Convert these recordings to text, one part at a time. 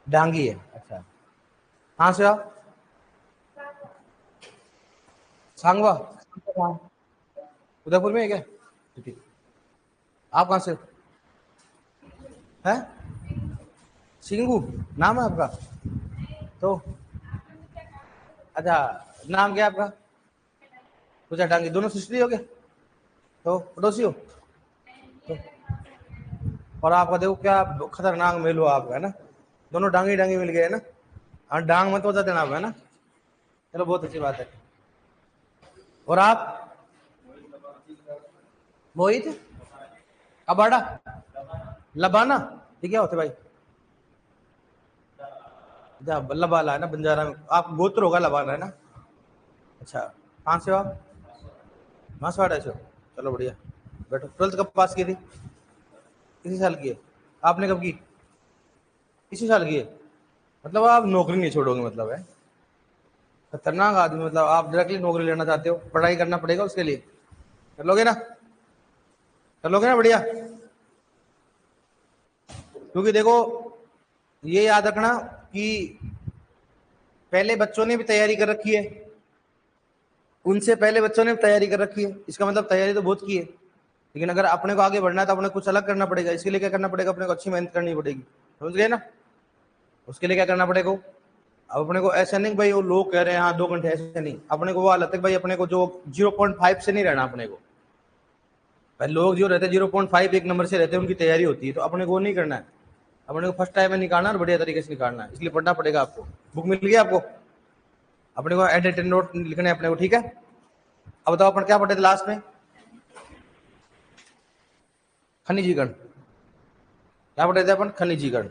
डांगी है। अच्छा, कहाँ से आप? सांगवा, उदयपुर में है क्या? ठीक। आप कहाँ से है? सिंगू नाम है आपका? तो अच्छा, नाम क्या है आपका? पूजा डांगी, दोनों सिस्टर हो गए? तो पड़ोसी हो? तो और आपका देखो क्या खतरनाक मेल हुआ आपका, है ना? दोनों डांगी डांगी मिल गए, है ना? हाँ, डांग मत बता देना आप, है ना? चलो, बहुत अच्छी बात है। और आप मोहित अबाड़ा लबाना, ये क्या होते भाई? लबाला है ना, बंजारा में आप गोत्र होगा लबाना, है ना? अच्छा, कहाँ से हो आप? मासवाड़ा से हो? चलो बढ़िया, बैठो। 12th कब पास की थी? इसी साल की है? आपने कब की? इसी साल की है? मतलब आप नौकरी नहीं छोड़ोगे, मतलब है खतरनाक आदमी। मतलब आप डायरेक्टली नौकरी लेना चाहते हो, पढ़ाई करना पड़ेगा उसके लिए। कर लोगे ना? कर लोगे ना? बढ़िया। क्योंकि देखो, ये याद रखना कि पहले बच्चों ने भी तैयारी कर रखी है, उनसे पहले बच्चों ने भी तैयारी कर रखी है। इसका मतलब तैयारी तो बहुत की है, लेकिन अगर अपने को आगे बढ़ना है तो अपने कुछ अलग करना पड़ेगा। इसके लिए क्या करना पड़ेगा? अपने को अच्छी मेहनत करनी पड़ेगी, समझ गए ना? उसके लिए क्या करना पड़ेगा? अब अपने को ऐसा नहीं भाई वो लोग कह रहे हैं हाँ 2 घंटे, ऐसे नहीं। अपने को वो हालत है भाई, अपने को जो 0.5 से नहीं रहना अपने को। भाई लोग जो रहते हैं 0.5 एक नंबर से रहते हैं, उनकी तैयारी होती है, तो अपने को वो नहीं करना है। अपने को फर्स्ट टाइम में निकालना और बढ़िया तरीके से निकालना है, इसलिए पढ़ना पड़ेगा आपको। बुक मिल गई आपको? अपने को एडिटेड नोट लिखने अपने को, ठीक है? अब बताओ अपन क्या पढ़े थे लास्ट में? खनिजीकरण। क्या पढ़े थे अपन? खनिजीकरण।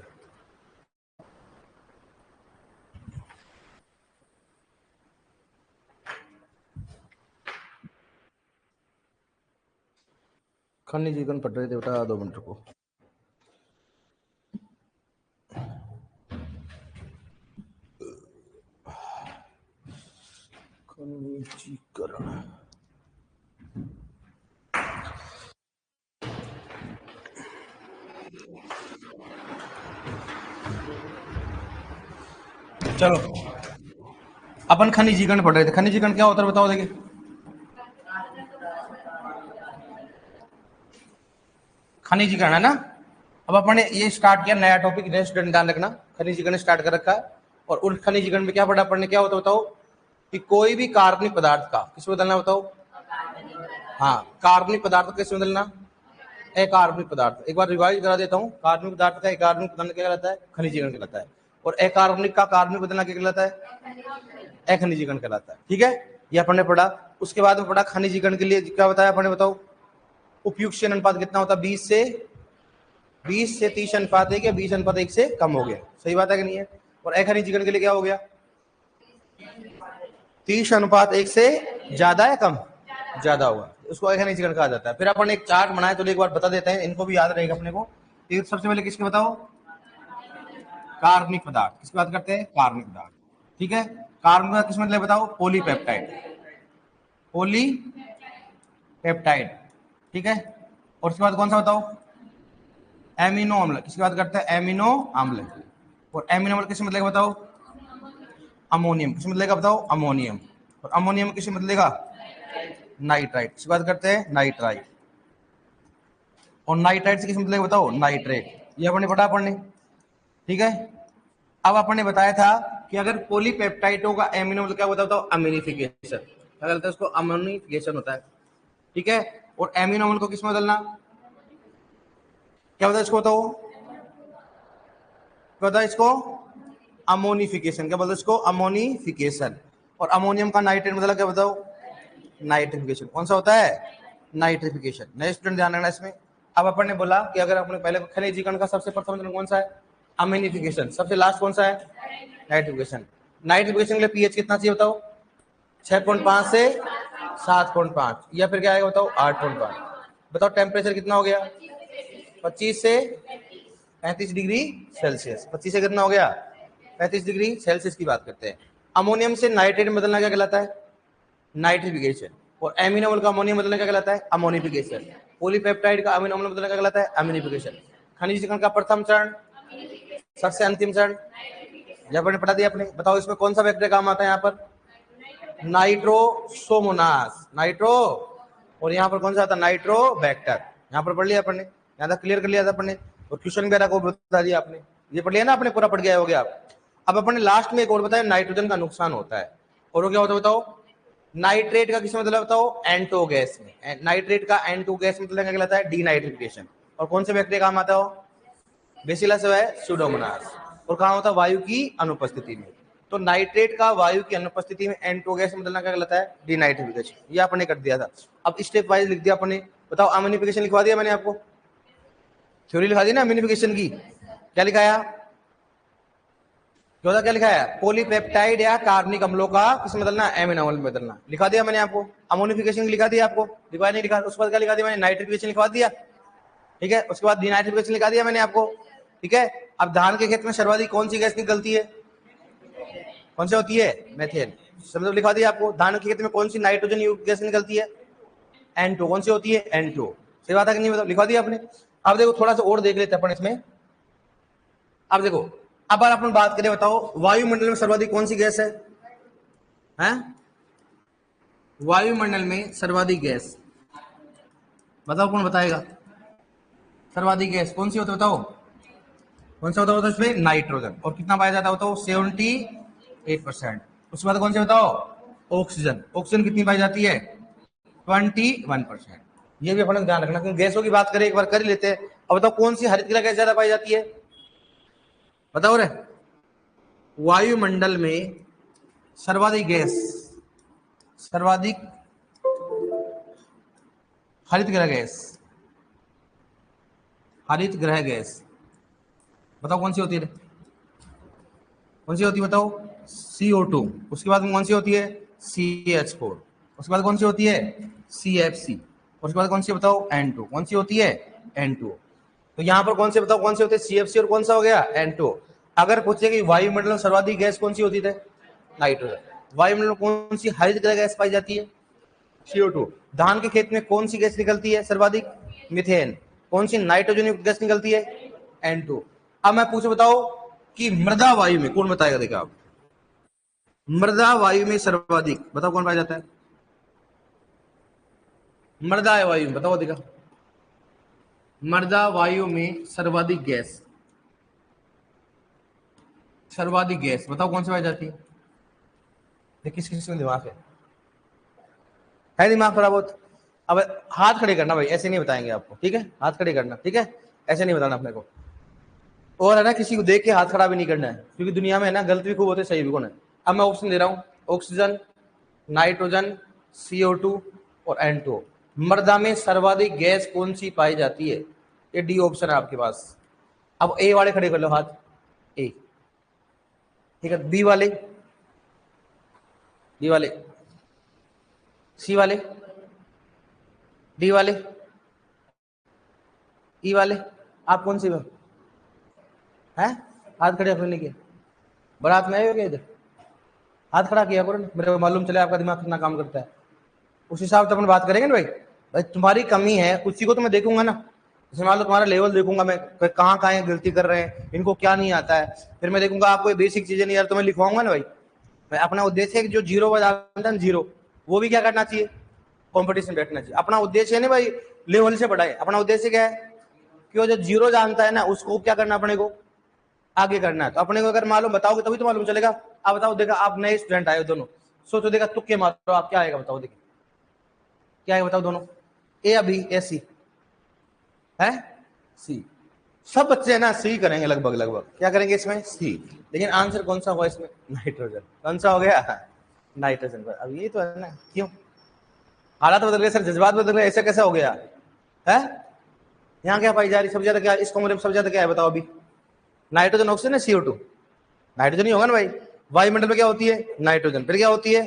खनिजीकरण पढ़ रहे थे बेटा, 2 मिनट रुको। खनिजीकरण, चलो अपन खनिजीकरण पढ़ रहे थे। खनिजीकरण क्या होता है बताओ? देखिए, खनिजीकरण है ना। अब अपन ने ये स्टार्ट किया नया टॉपिक, नए स्टूडेंट ध्यान रखना। खनिजीकरण स्टार्ट कर रखा है, और उन खनिजीकरण में क्या पढ़ा अपन ने? क्या होता है बताओ? कि कोई भी कार्बनिक पदार्थ का किस बदलना बताओ? हाँ, कार्बनिक पदार्थ को किस बदलना? अकार्बनिक पदार्थ। एक बार रिवाइज करा देता हूँ। कार्बनिक पदार्थ का अकार्बनिक बदलना क्या कहलाता है? खनिजीकरण कहलाता है। और अकार्बनिक का कार्बनिक बदलना क्या कहलाता है? अखनिजीकरण कहलाता है, ठीक है? ये अपन ने पढ़ा। उसके बाद में पढ़ा खनिजीकरण के लिए क्या बताया अपन ने बताओ? उपयुक्त अनुपात कितना होता है? 20 से 30 अनुपात 1 या 20 अनुपात 1 से कम हो गया। सही बात है कि नहीं है? और अखनिजीकरण के लिए क्या हो गया? 30 अनुपात 1 से ज्यादा या कम? ज्यादा होगा, उसको अखनिजीकरण कहा जाता है। फिर अपन एक चार्ट बनाए तो एक बार बता देते हैं, इनको भी याद रहेगा अपने को। सबसे पहले किसके बताओ? कार्बनिक पदार्थ। किसकी बात करते हैं? कार्बनिक पदार्थ, ठीक है? कार्बन का किस मतलब बताओ? पॉलीपेप्टाइड। पॉलीपेप्टाइड, ठीक है? और उसके बाद कौन सा बताओ? एमिनो अम्ल। किसकी बात करते हैं? एमिनो अम्ल। और एमिनो अम्ल किस मतलब बताओ? अमोनियम। किस मतलब बताओ? अमोनियम। और अमोनियम किस मतलब? नाइट्राइट। किसकी बात करते हैं? नाइट्राइट। और नाइट्राइट से किस मतलब बताओ? नाइट्रेट। ये अपने पढ़ा अपन ने, ठीक है? अब अपन ने बताया था कि अगर पॉलीपेप्टाइडों का एमिनो मतलब क्या होता है? अम्लीफिकेशन। क्या कहते हैं उसको? अम्लीफिकेशन होता है, ठीक है? और एमिनो अम्ल को किस में बदलना? क्या होता है इसको बताओ? क्या होता है इसको? अमोनिफिकेशन। क्या बोलते हैं इसको? अमोनिफिकेशन। और अमोनियम का नाइट्रेट मतलब क्या बताओ? नाइट्रिफिकेशन। कौन सा होता है? नाइट्रिफिकेशन। नए स्टूडेंट ध्यान रखना इसमें। अब अपन ने बोला कि अगर अपने पहले खनिजीकरण का सबसे प्रथम चरण कौन सा है? अम्लीफिकेशन। सबसे लास्ट कौन सा है? नाइट्रिफिकेशन। नाइट्रिफिकेशन के लिए पीएच कितना चाहिए बताओ? 6.5 से 7.5, या फिर क्या आएगा बताओ? 8.5। बताओ टेम्परेचर कितना हो गया? 25 से 35 डिग्री सेल्सियस। 25 से कितना हो गया? 35 डिग्री सेल्सियस की बात करते हैं। अमोनियम से नाइट्रेट में बदलना क्या कहलाता है? नाइट्रिफिकेशन। और एमिनो अम्ल का अमोनियम बदलना क्या कहलाता है? अमोनिफिकेशन। पॉलीपेप्टाइड का अमीनो अम्ल बदलना क्या कहलाता है? अम्लीफिकेशन। खनिजीकरण का प्रथम चरण सबसे अंतिम चरण जब आपने पढ़ा दिया आपने, बताओ इसमें कौन सा बैक्टीरिया काम आता है यहाँ पर? नाइट्रोसोमोनास, नाइट्रो, और यहाँ पर कौन सा आता है? नाइट्रोबैक्टर। यहाँ पर पढ़ लिया अपन ने, यहाँ तक क्लियर कर लिया था अपन ने, और क्वेश्चन वगैरह को बता दिया आपने, ये पढ़ लिया ना आपने, पूरा पढ़ गया हो गया आप। अब अपन ने लास्ट में एक और बताया, नाइट्रोजन का नुकसान होता है, और वो क्या होता है बताओ? नाइट्रेट का किस मतलब बताओ? एंटो गैस में। नाइट्रेट का एंटो गैस मतलब क्या कहलाता है? डीनाइट्रिफिकेशन। और कौन से बैक्टीरिया काम आता हो? बेसिलस है, सुडोमोनास। और कहाँ होता है? वायु की अनुपस्थिति में। तो नाइट्रेट का वायु की अनुपस्थिति में एंटो गैस में बदलना क्या कहलाता है? डीनाइट्रिफिकेशन। ये आपने कर दिया था। अब स्टेप वाइज लिख दिया आपने। बताओ अम्यूनिफिकेशन लिखवा दिया मैंने आपको, थ्योरी लिखा दी ना अम्यूनिफिकेशन की। क्या लिखाया? क्या लिखा है? पॉलीपेप्टाइड या कार्बनिक अम्लों का किस में बदलना? एमिनो अम्ल में बदलना। लिखा दिया मैंने आपको। अमोनिफिकेशन लिखा दिया आपको, लिखा नहीं लिखा? उसके बाद क्या लिखा दिया मैंने? नाइट्रिफिकेशन लिखवा दिया, ठीक है। उसके बाद डीनाइट्रिफिकेशन लिखा दिया मैंने आपको, ठीक है। अब धान के खेत में सर्वाधिक कौन सी गैस निकलती है? कौन सी होती है? मेथेन। मतलब लिखा दिया आपको। धान के खेत में कौन सी नाइट्रोजन युक्त गैस निकलती है? N2। कौन सी होती है? N2। सही बात है कि नहीं? मतलब लिखा दिया आपने। अब देखो थोड़ा सा और देख लेते हैं अपन इसमें। अब देखो, अब अपन बात करें, बताओ वायुमंडल में सर्वाधिक कौन सी गैस है? हैं? वायुमंडल में सर्वाधिक गैस बताओ, कौन बताएगा? सर्वाधिक गैस कौन सी होती है बताओ? कौन सा होता है इसमें? नाइट्रोजन। और कितना पाया जाता है बताओ? 78%। उसके बाद कौन से बताओ? ऑक्सीजन। ऑक्सीजन कितनी पाई जाती है? 21%। ये भी अपन ध्यान रखना, क्योंकि गैसों की बात करें एक बार कर ही लेते हैं। अब बताओ कौन सी हरित गृह गैस ज्यादा पाई जाती है? बताओ रे। वायुमंडल में सर्वाधिक गैस, सर्वाधिक हरित गृह गैस, हरित गृह गैस बताओ कौन सी होती है? कौन सी होती है बताओ? CO2। उसके बाद कौन सी होती है? CH4। उसके बाद कौन सी होती है? CFC। उसके बाद कौन सी बताओ? N2। कौन सी होती है? N2। तो यहाँ पर कौन से बताओ कौन से होते हैं? CFC और कौन सा हो गया? N2। अगर पूछे कि वायुमंडल में सर्वाधिक गैस कौन सी होती है? नाइट्रोजन। वायुमंडल में कौन सी हरित गृह गैस पाई जाती है? CO2। धान के खेत में कौन सी गैस निकलती है सर्वाधिक? मीथेन। कौन सी नाइट्रोजन युक्त गैस निकलती है? N2। अब मैं पूछो बताओ कि मृदा वायु में कौन बताएगा? देखा आप, मृदा वायु में सर्वाधिक बताओ कौन पाया जाता है? मृदा वायु बताओ, देखा मृदा वायु में सर्वाधिक गैस, सर्वाधिक गैस बताओ कौन सी पाई जाती है? किस किस में दिमाग है दिमाग थोड़ा बहुत? अब हाथ खड़े करना भाई, ऐसे नहीं बताएंगे आपको, ठीक है? हाथ खड़े करना, ठीक है? ऐसे नहीं बताना अपने को। और है ना, किसी को देख के हाथ खड़ा भी नहीं करना है, क्योंकि दुनिया में है ना गलत भी खूब होते, सही भी कौन है। अब मैं ऑप्शन दे रहा हूँ, ऑक्सीजन, नाइट्रोजन, CO2 और N2। मृदा में सर्वाधिक गैस कौन सी पाई जाती है? ये डी ऑप्शन है आपके पास। अब ए वाले खड़े कर लो हाथ, ए, ठीक है। बी वाले, डी वाले, सी वाले, डी वाले, ई वाले, आप कौन सी है? हाथ खड़े करने के बारात में आए हो क्या? इधर हाथ खड़ा किया करो, मेरे को मालूम चले आपका दिमाग कितना काम करता है। उस हिसाब से अपन बात करेंगे ना भाई। भाई तुम्हारी कमी है, उसी को तो मैं देखूंगा ना। जैसे मान लो तुम्हारा लेवल देखूंगा मैं, कहाँ कहाँ गलती कर रहे हैं, इनको क्या नहीं आता है, फिर मैं देखूंगा आपको बेसिक चीजें नहीं यार, तो मैं लिखवाऊंगा ना भाई। मैं अपना उद्देश्य है कि जो जीरो बजाता है जीरो, वो भी क्या करना चाहिए? कॉम्पिटिशन बैठना चाहिए। अपना उद्देश्य है ना भाई लेवल से बढ़ाए। अपना उद्देश्य क्या है कि वो जो जीरो जानता है ना, उसको क्या करना अपने को आगे करना है। तो अपने को अगर मालूम बताओगे तभी तो मालूम चलेगा। आप बताओ, देखा आप नए स्टूडेंट आए हो दोनों, सोचो देखा तुक्के मारो, आप क्या आएगा बताओ? देखिए क्या आएगा बताओ दोनों? ए या बी या सी? है सी। सब बच्चे है ना सी करेंगे लगभग लगभग। क्या करेंगे इसमें? सी। लेकिन आंसर कौन सा हुआ इसमें? नाइट्रोजन। कौन सा हो गया? नाइट्रोजन पर। अब ये तो है ना, क्यों हालात बदल गए सर, जज्बात बदल गए, ऐसा कैसे हो गया है? यहाँ क्या पाई जा रही सबसे ज्यादा? क्या इस कमरे में सबसे ज्यादा क्या है बताओ अभी? नाइट्रोजन, ऑक्सीजन है, CO2? नाइट्रोजन ही होगा ना भाई। वायुमंडल में क्या होती है? नाइट्रोजन। फिर क्या होती है?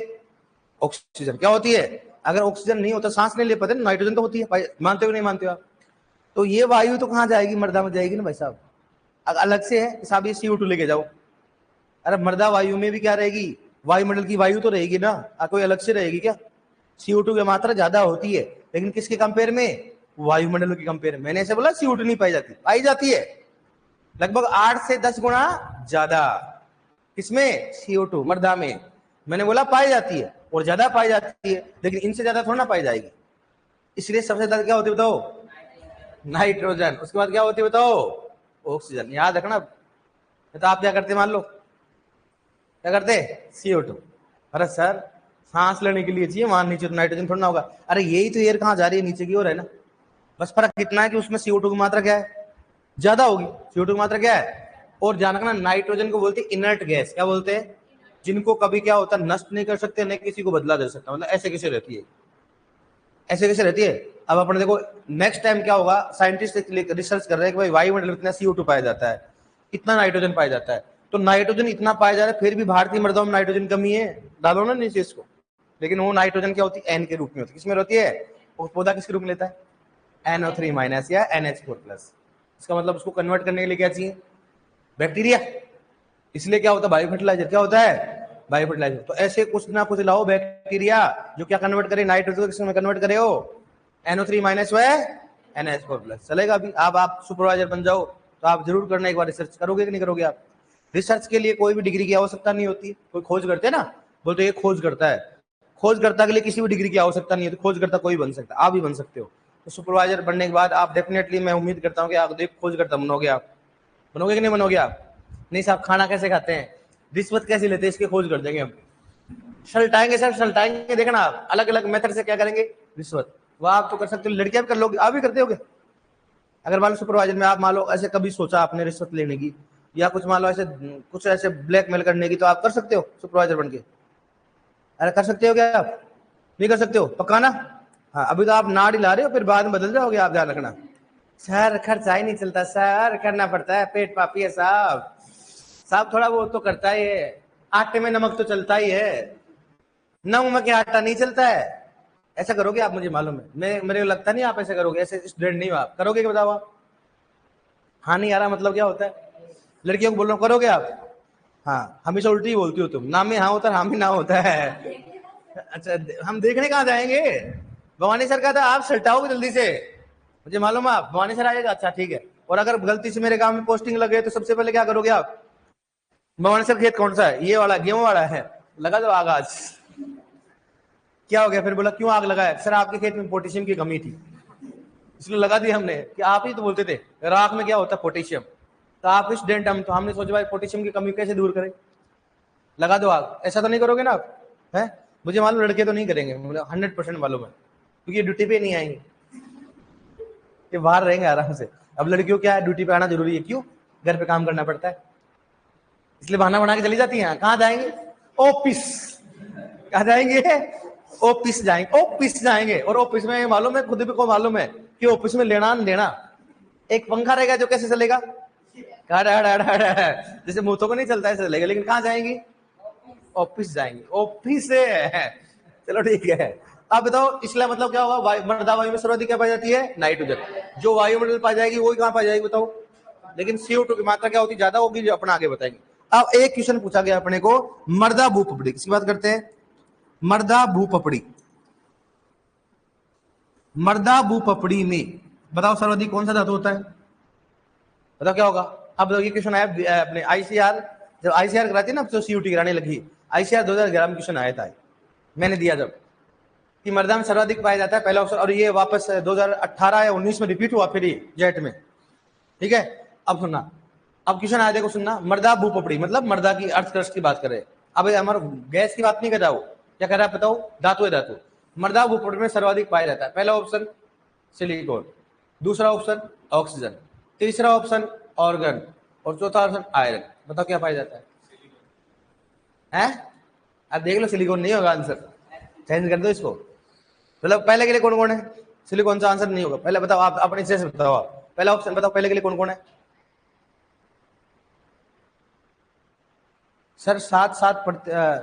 ऑक्सीजन। क्या होती है? अगर ऑक्सीजन नहीं होता सांस नहीं ले पाते, नाइट्रोजन तो होती है। मानते हो नहीं मानते हो आप? तो ये वायु तो कहाँ जाएगी? मृदा में जाएगी ना भाई साहब। अलग से है साहब, ये CO2 लेके जाओ। अरे मृदा वायु में भी क्या रहेगी? वायुमंडल की वायु तो रहेगी ना, कोई अलग से रहेगी क्या? CO2 की मात्रा ज्यादा होती है, लेकिन किसके कंपेयर में? वायुमंडल के कंपेयर में। मैंने ऐसे बोला CO2 नहीं पाई जाती, पाई जाती है। लगभग 8 से 10 गुना ज्यादा। किसमें? CO2 मृदा में। मैंने बोला पाई जाती है और ज्यादा पाई जाती है, लेकिन इनसे ज्यादा थोड़ा ना पाई जाएगी। इसलिए सबसे ज्यादा क्या होती है बताओ? नाइट्रोजन। उसके बाद क्या होती है बताओ? ऑक्सीजन। याद रखना। तो आप क्या करते मान लो, क्या करते? CO2। अरे सर सांस लेने के लिए चाहिए, वहां नीचे तो नाइट्रोजन थोड़ा ना होगा। अरे यही तो एयर कहाँ जा रही है? नीचे की ओर है ना। बस फर्क कितना है कि उसमें CO2 की मात्रा क्या है? ज्यादा होगी। CO2 की मात्रा क्या है? और ध्यान रखना, नाइट्रोजन को बोलते हैं इनर्ट गैस। क्या बोलते हैं? जिनको कभी क्या होता है, नष्ट नहीं कर सकते, नहीं किसी को बदला दे सकता। मतलब ऐसे कैसे रहती है, ऐसे कैसे रहती है। अब अपने देखो नेक्स्ट टाइम क्या होगा, साइंटिस्ट रिसर्च कर रहे हैं कि भाई वायुमंडल में इतना CO2 पाया जाता है, इतना नाइट्रोजन पाया जाता है। तो नाइट्रोजन इतना पाया जा रहा है, फिर भी भारतीय मृदाओं में नाइट्रोजन कमी है। डालो ना नीचे इसको। लेकिन वो नाइट्रोजन क्या होती है? N के रूप में होती है। किसमें होती है? वो पौधा किसके रूप में लेता है? NO3- या NH4+। इसका मतलब उसको कन्वर्ट करने के लिए क्या चाहिए? बैक्टीरिया। इसलिए क्या होता है? Bio fertiliser. क्या होता है? Bio fertiliser. तो ऐसे कुछ ना कुछ लाओ बैक्टीरिया जो क्या कन्वर्ट करे, नाइट्रोजन किसमें कन्वर्ट करे हो? NO3- व NH4+। चलेगा। अभी आप सुपरवाइजर बन जाओ तो आप जरूर करना, एक बार रिसर्च करोगे कि नहीं करोगे आप? रिसर्च के लिए कोई भी डिग्री की आवश्यकता नहीं होती। कोई खोज करते हैं ना, बोलते ये खोज करता है। खोजकर्ता के लिए किसी भी डिग्री की आवश्यकता नहीं है, तो खोजकर्ता कोई बन सकता है, आप भी बन सकते हो। तो सुपरवाइजर बनने के बाद आप डेफिनेटली, मैं उम्मीद करता हूँ कि आप खोजकर्ता बनोगे। आप बनोगे कि नहीं बनोगे? आप नहीं साहब, खाना कैसे खाते हैं, रिश्वत कैसे लेते हैं, इसके खोज कर देंगे हम। सलटाएंगे सर, सलटाएंगे। देखना आप अलग अलग मेथड से क्या करेंगे, रिश्वत। वो आप तो कर सकते हो, लड़कियां भी कर लोगे, आप भी करते होगे। अगर मान लो सुपरवाइजर में आप मान लो ऐसे कभी सोचा आपने रिश्वत लेने की, या कुछ मान लो ऐसे कुछ ऐसे ब्लैकमेल करने की, तो आप कर सकते हो सुपरवाइजर बन के? अरे कर सकते हो क्या आप? नहीं कर सकते हो पक्का ना? हाँ, अभी तो आप नाड़ हिला रहे हो, फिर बाद में बदल जाओगे आप, ध्यान रखना। सर खर्चा ही नहीं चलता सर, करना पड़ता है, पेट पापी है साहब। साहब थोड़ा वो तो करता ही है, आटे में नमक तो चलता ही है, नमक के आटा नहीं चलता है। ऐसा करोगे आप? मुझे मालूम है, मैं मेरे को लगता नहीं आप ऐसे करोगे, ऐसे स्टूडेंट नहीं हो आप। करोगे क्या बताओ आप? हाँ नहीं आ रहा मतलब क्या होता है? लड़कियों को बोल रहा हूँ, करोगे आप? हाँ, हमेशा उल्टी ही बोलती हो तुम। नाम में हाँ होता है, हाँ में ना होता है। अच्छा, हम देखने कहाँ जाएंगे? भवानी सर का था, आप सल्टाओगे जल्दी से, मुझे मालूम है। आप भवानी सर आएगा, अच्छा ठीक है। और अगर गलती से मेरे गांव में पोस्टिंग लगे तो सबसे पहले क्या करोगे आप? भवानी सर खेत कौन सा है? ये वाला, गेहूं वाला है, लगा दो आग आज। क्या हो गया फिर? बोला क्यों आग लगाया? सर आपके खेत में पोटेशियम की कमी थी, इसलिए लगा दी हमने। कि आप ही तो बोलते थे राख में क्या होता है? पोटेशियम। तो आप स्टूडेंट, हम तो हमने सोचा भाई पोटेशियम की कमी कैसे दूर करें, लगा दो आग। ऐसा तो नहीं करोगे ना आप? है, मुझे मालूम लड़के तो नहीं करेंगे, मुझे 100% मालूम है, क्योंकि ये ड्यूटी पे नहीं आएंगे, ये बाहर रहेंगे आराम से। अब लड़कियों क्या है, ड्यूटी पे आना जरूरी है, क्यों? घर पे काम करना पड़ता है, इसलिए बहाना बना के चली जाती हैं। कहाँ जाएंगे? ऑफिस। कहाँ जाएंगे? ऑफिस जाएंगे, ऑफिस जाएंगे। और ऑफिस में मालूम है, खुद भी को मालूम है कि ऑफिस में लेना देना, एक पंखा रहेगा जो कैसे चलेगा, जैसे मुंह को नहीं चलता है चलेगा। लेकिन कहाँ जाएंगी? ऑफिस जाएंगे, ऑफिस है। चलो ठीक है। अब बताओ इसका मतलब क्या होगा? मृदा वायु में सर्वाधिक क्या पाई जाती है? नाइट्रोजन। जो वायुमंडल पाई जाएगी वही कहाँ पाई जाएगी बताओ? लेकिन CO2 की मात्रा क्या होती है? ज्यादा होगी, जो अपना आगे बताएंगे। अब एक क्वेश्चन पूछा गया अपने को, मृदा भूपपड़ी, किसकी बात करते हैं? मृदा भूपपड़ी। मृदा भूपपड़ी में बताओ सर्वाधिक कौन सा धातु होता है? बताओ क्या होगा? अब ये क्वेश्चन आया अपने ICR, जब ICR कराती है ना, तो CUT कराने लगी। ICR 2011 में क्वेश्चन आया था, मैंने दिया जब, कि मृदा में सर्वाधिक पाया जाता है, पहला ऑप्शन। और ये वापस 2018 या 19 में रिपीट हुआ फिर जेट में, ठीक है। अब सुनना, अब क्वेश्चन आया, देखो सुनना। मृदा भूपपड़ी मतलब मृदा की अर्थक्रस्ट की बात करें। अब हमारा गैस की बात नहीं कर रहा हो, क्या कर रहा है बताओ? धातु है, धातु। मृदा भूपपड़ी में सर्वाधिक पाया जाता है, पहला ऑप्शन सिलिकॉन, दूसरा ऑप्शन ऑक्सीजन, तीसरा ऑप्शन ऑर्गन, और चौथा ऑप्शन आयरन। बताओ क्या पाया जाता है? हैं? अब देख लो, सिलिकॉन नहीं होगा आंसर, चेंज कर दो इसको। मतलब पहले के लिए कौन कौन है? सिलिकॉन सा आंसर नहीं होगा। पहले बताओ आप, अपने से बताओ आप, पहला ऑप्शन बताओ, पहले के लिए कौन कौन है? सर सात सात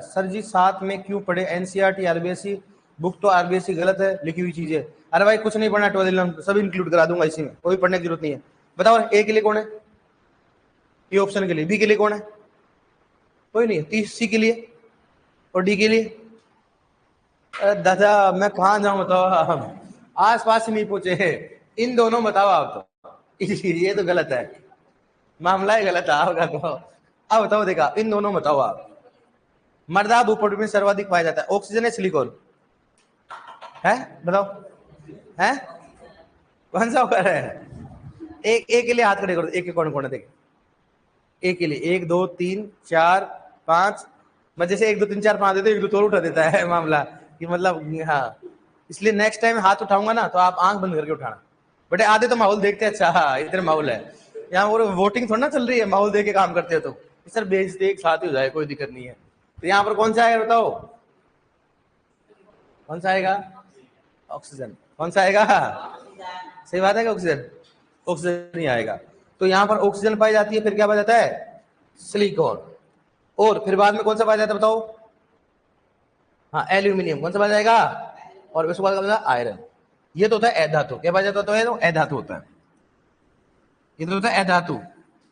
सर जी साथ में क्यों पढ़े? NCERT RBSE बुक तो RBSE गलत है लिखी हुई चीज है। अरे भाई कुछ नहीं पढ़ना, 12 सब इंक्लूड करा दूंगा इसी में, कोई पढ़ने की जरूरत नहीं है। बताओ A के लिए कौन है? ये ऑप्शन के लिए। B के लिए कौन है? कोई नहीं है। C के लिए और D के लिए? दादा मैं कहाँ जाऊं बताओ, आस पास ही नहीं पूछे, इन दोनों बताओ आप तो। ये तो गलत है। मामला ही गलत होगा। तो अब बताओ, देखा इन दोनों बताओ आप, मर्दा भूपटल में सर्वाधिक पाया जाता है, ऑक्सीजन है सिलिकॉन है, बताओ है कौन सा होकर है? एक एक के लिए हाथ खड़े करो, एक कौन कौन है देख, एक के लिए 1 2 3 4 5, मैं जैसे 1 2 3 4 5 देते 1 2 तो उठा देता है मामला कि मतलब हाँ, इसलिए नेक्स्ट टाइम हाथ उठाऊंगा ना तो आप आंख बंद करके उठाना। बटे आधे तो माहौल देखते हैं, अच्छा हाँ इधर माहौल है, यहाँ वो वोटिंग थोड़ा ना चल रही है, माहौल देख के काम करते हो तो सर बेचते एक साथ ही हो जाए, कोई दिक्कत नहीं है। तो यहाँ पर कौन सा आएगा बताओ, कौन सा आएगा? ऑक्सीजन। कौन सा आएगा? सही बात है कि ऑक्सीजन, ऑक्सीजन नहीं आएगा। तो यहाँ पर ऑक्सीजन पाई जाती है, फिर क्या पाया जाता है? सिलिकॉन। और फिर बाद में कौन सा पाया जाता है बताओ? हाँ एल्यूमिनियम। कौन सा पाया जाएगा? और उसके बाद क्या? आयरन। ये तो होता है अधातु। क्या पाया जाता है? तो अधातु होता है, ये तो होता है अधातु।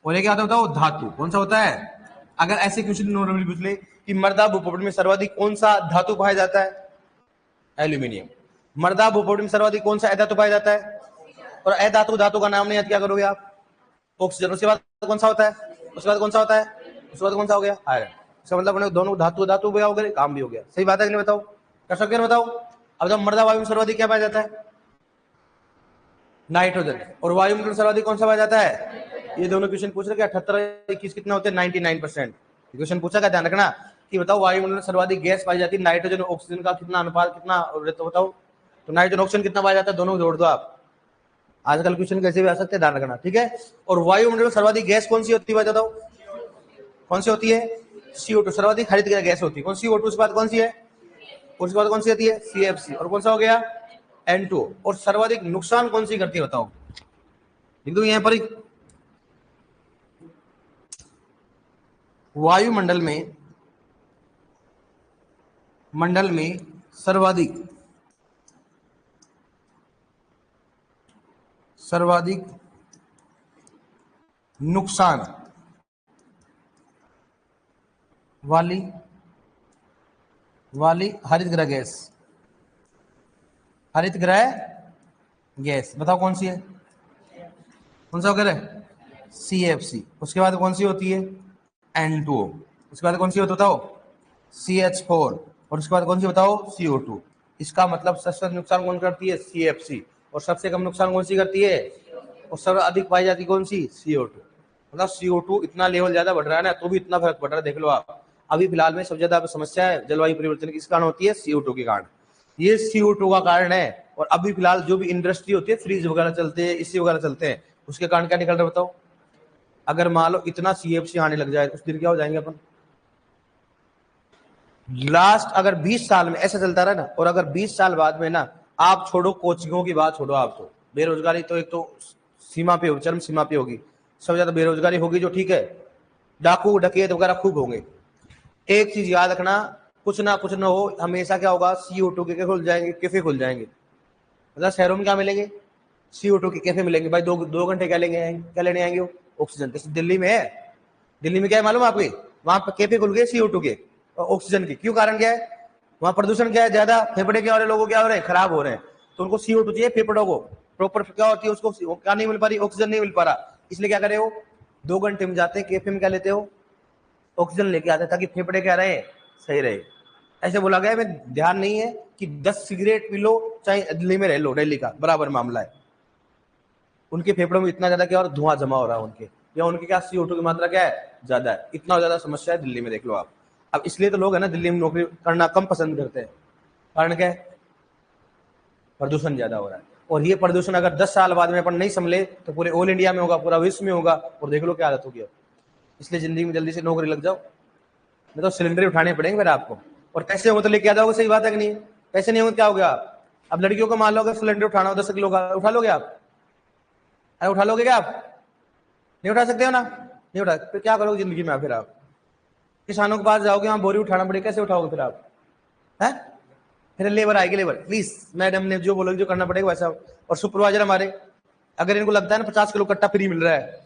और ये क्या होता है? धातु। कौन सा होता है? अगर ऐसे क्वेश्चन नॉर्मली पूछ ले कि मर्दा भूपटल में सर्वाधिक कौन सा धातु पाया जाता है? एल्यूमिनियम। मर्दा भूपटल में सर्वाधिक कौन सा अधातु पाया जाता है? और अधातु धातु का नाम नहीं याद क्या करोगे आप? ऑक्सीजन। उसके बाद कौन सा होता है? उसके बाद कौन सा होता है? उसके बाद कौन सा हो गया? आयरन। इसका मतलब दोनों धातु धातु भी हो गए, काम भी हो गया। सही बात है कि नहीं बताओ? कर सकते हैं बताओ? अब जब मर्दा वायु में सर्वाधिक क्या पाया जाता है? नाइट्रोजन। और वायुमंडल सर्वाधिक कौन सा पाया जाता है? ये दोनों क्वेश्चन पूछ रहे, 78 21 कितना होते हैं? 99%। क्वेश्चन पूछा क्या, ध्यान रखना कि बताओ वायुमंडल में सर्वाधिक गैस पाई जाती है, नाइट्रोजन और ऑक्सीजन का कितना अनुपात, कितना बताओ? तो नाइट्रोजन ऑक्सीजन कितना पाया जाता है? दोनों जोड़ दो आप। आजकल क्वेश्चन कैसे भी आ सकते हैं, ध्यान रखना, ठीक है। और वायुमंडल में सर्वाधिक गैस कौन सी होती है बताओ? कौन सी होती है? CO2। सर्वाधिक हरित गैस होती है कौन? CO2। उसके बाद कौन सी है? उसके बाद कौन सी होती है? CFC। और कौन सा हो गया? N2। और सर्वाधिक नुकसान कौन सी करती है बताओ? लिख दो यहां पर ही, वायुमंडल में सर्वाधिक नुकसान वाली हरित गृह गैस, हरित गृह गैस बताओ कौन सी है? कौन सा वगैरह? CFC। उसके बाद कौन सी होती है? N2। उसके बाद कौन सी होती बताओ? CH4। और उसके बाद कौन सी बताओ? CO2। इसका मतलब सबसे नुकसान कौन करती है? CFC। और सबसे कम नुकसान कौन सी करती है? और सबसे अधिक पाई जाती कौन सी? CO2। मतलब CO2 इतना लेवल ज्यादा बढ़ रहा है ना, तो भी इतना फर्क पड़ रहा है, देख लो आप। अभी फिलहाल में सबसे ज्यादा समस्या है जलवायु परिवर्तन की, इस कारण होती है CO2 के कारण। ये CO2 का कारण है। और अभी फिलहाल जो भी इंडस्ट्री होती है, फ्रिज वगैरह चलते हैं, एसी वगैरह चलते हैं, उसके कारण क्या निकल रहा है बताओ? अगर मान लो इतना CFC आने लग जाए, उस दिन क्या हो जाएंगे अपन? लास्ट अगर 20 साल में ऐसा चलता रहा ना, और अगर 20 साल बाद में ना, आप छोड़ो कोचिंगों की बात छोड़ो, आप तो बेरोजगारी तो एक तो सीमा पे होगी, चरम सीमा पे होगी, सबसे ज्यादा बेरोजगारी होगी जो, ठीक है, डाकू डकैत वगैरह खूब होंगे। एक चीज याद रखना, कुछ ना हो, हमेशा क्या होगा? CO2 के खुल जाएंगे, कैफे खुल जाएंगे। मतलब शहरों में क्या मिलेंगे? CO2 के कैफे मिलेंगे भाई। 2 घंटे क्या लेंगे, क्या लेने आएंगे वो? ऑक्सीजन। जैसे दिल्ली में है, दिल्ली में क्या है मालूम है आपको? वहां पर कैफे खुल गए CO2 के और ऑक्सीजन के। क्यों? कारण क्या है? वहां प्रदूषण क्या है? ज्यादा। फेफड़े क्या हो रहे, लोगों क्या हो रहे हैं? खराब हो रहे हैं। तो उनको CO2 चाहिए, फेफड़ों को प्रॉपर क्या होती है उसको क्या नहीं मिल पा रही? ऑक्सीजन नहीं मिल पा रहा। इसलिए क्या करे हो? 2 घंटे में जाते हैं कैफे में, क्या लेते हो? ऑक्सीजन लेके आते हैं, ताकि फेफड़े क्या रहे? सही रहे। ऐसे बोला गया है, ध्यान नहीं है कि 10 सिगरेट पी लो चाहे दिल्ली में रह लो, दिल्ली का बराबर मामला है। उनके फेफड़ों में इतना ज्यादा क्या और धुआं जमा हो रहा है उनके, या उनके क्या CO2 की मात्रा क्या है? ज्यादा है। इतना ज्यादा समस्या है दिल्ली में, देख लो आप। अब इसलिए तो लोग है ना दिल्ली में नौकरी करना कम पसंद करते हैं। कारण क्या है? प्रदूषण ज्यादा हो रहा है। और ये प्रदूषण अगर 10 साल बाद में अपन नहीं संभले तो पूरे ऑल इंडिया में होगा, पूरा विश्व में होगा, और देख लो क्या हालत होगी। इसलिए जिंदगी में जल्दी से नौकरी लग जाओ, नहीं तो सिलेंडर उठाने पड़ेंगे फिर आपको। और पैसे होंगे तो लेके आ जाओगे, सही बात है कि नहीं? पैसे नहीं होंगे क्या हो गया? अब लड़कियों को मान लो अगर सिलेंडर उठाना हो 10 किलो का, उठा लोगे आप? अरे उठा लोगे क्या आप? नहीं उठा सकते हो ना, नहीं उठा, फिर क्या करोगे जिंदगी में? फिर आप किसानों के पास जाओगे, वहां बोरी उठाना पड़ेगा, कैसे उठाओगे फिर आप? है? फिर लेबर आएगी, लेबर प्लीज मैडम ने जो बोलोगे जो करना पड़ेगा वैसा। और सुपरवाइजर हमारे, अगर इनको लगता है ना 50 किलो कट्टा फ्री मिल रहा है,